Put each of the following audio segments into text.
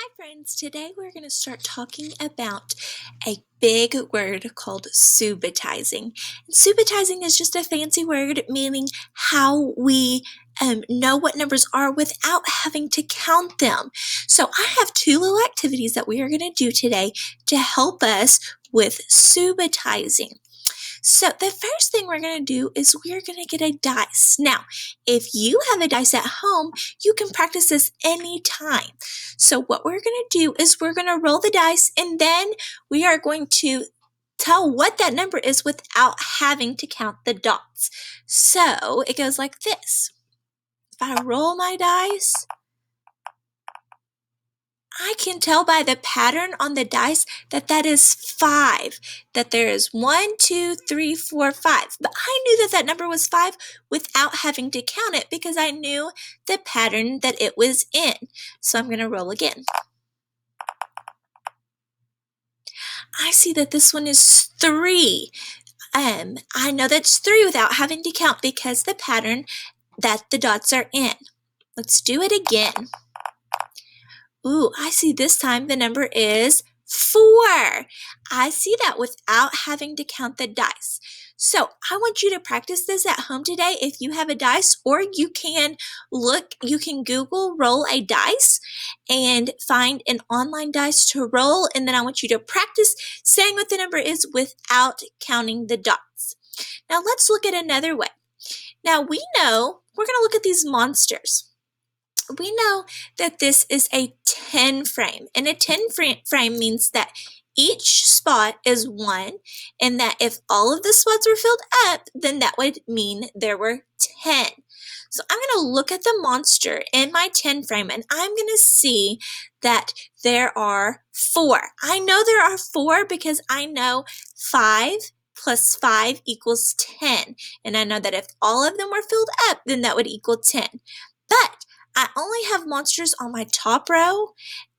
Hi friends, today we're going to start talking about a big word called subitizing. And subitizing is just a fancy word meaning how we know what numbers are without having to count them. So I have two little activities that we are going to do today to help us with subitizing. So the first thing we're going to do is we're going to get a dice. Now, if you have a dice at home, you can practice this anytime. So what we're going to do is we're going to roll the dice and then we are going to tell what that number is without having to count the dots. So it goes like this. If I roll my dice, I can tell by the pattern on the dice that that is 5, that there is 1, 2, 3, 4, 5. But I knew that that number was 5 without having to count it because I knew the pattern that it was in. So I'm going to roll again. I see that this one is 3. I know that's 3 without having to count because the pattern that the dots are in. Let's do it again. Ooh, I see this time the number is 4. I see that without having to count the dice. So I want you to practice this at home today if you have a dice, or you can Google roll a dice and find an online dice to roll, and then I want you to practice saying what the number is without counting the dots. Now let's look at another way. Now we know we're going to look at these monsters. We know that this is a 10 frame, and a 10 frame means that each spot is 1, and that if all of the spots were filled up, then that would mean there were 10. So I'm going to look at the monster in my 10 frame, and I'm going to see that there are 4. I know there are 4 because I know 5 plus 5 equals 10, and I know that if all of them were filled up, then that would equal 10. But I only have monsters on my top row,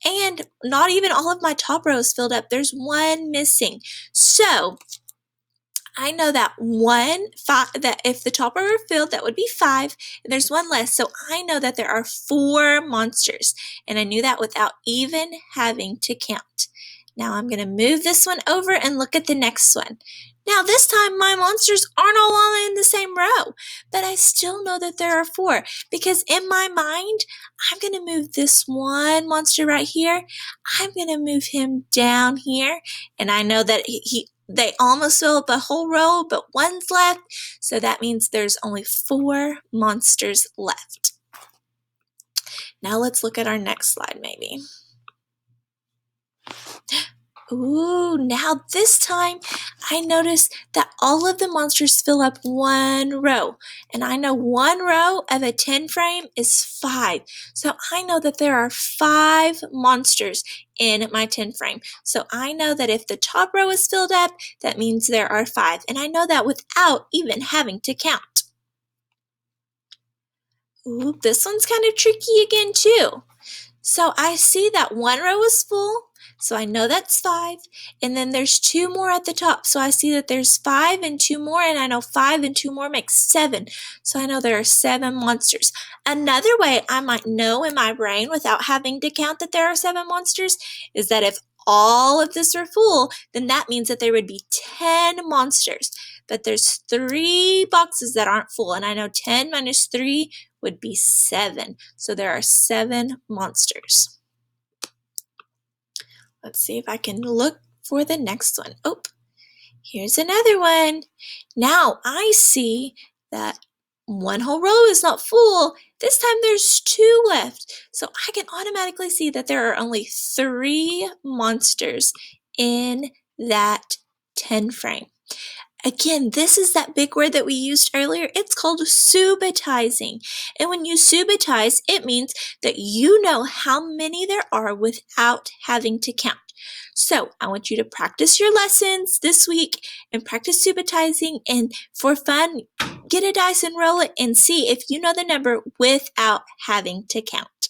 and not even all of my top row is filled up. There's one missing. So I know that that if the top row were filled, that would be 5, and there's one less. So I know that there are 4 monsters, and I knew that without even having to count. Now I'm going to move this one over and look at the next one. Now this time my monsters aren't all in the same row, but I still know that there are 4 because in my mind, I'm going to move this one monster right here. I'm going to move him down here, and I know that they almost fill up a whole row, but one's left, so that means there's only 4 monsters left. Now let's look at our next slide maybe. Ooh, now this time I notice that all of the monsters fill up one row. And I know one row of a 10 frame is 5. So I know that there are 5 monsters in my 10 frame. So I know that if the top row is filled up, that means there are 5. And I know that without even having to count. Ooh, this one's kind of tricky again too. So I see that one row is full, so I know that's 5, and then there's 2 more at the top, so I see that there's 5 and 2 more, and I know 5 and 2 more makes 7, so I know there are 7 monsters. Another way I might know in my brain without having to count that there are 7 monsters is that if all of this were full, then that means that there would be 10 monsters, but there's 3 boxes that aren't full, and I know 10 minus 3 would be 7. So there are 7 monsters. Let's see if I can look for the next one. Oh, here's another one. Now I see that one whole row is not full. This time there's 2 left. So I can automatically see that there are only 3 monsters in that 10 frame. Again, this is that big word that we used earlier. It's called subitizing. And when you subitize, it means that you know how many there are without having to count. So I want you to practice your lessons this week and practice subitizing, and for fun, get a dice and roll it and see if you know the number without having to count.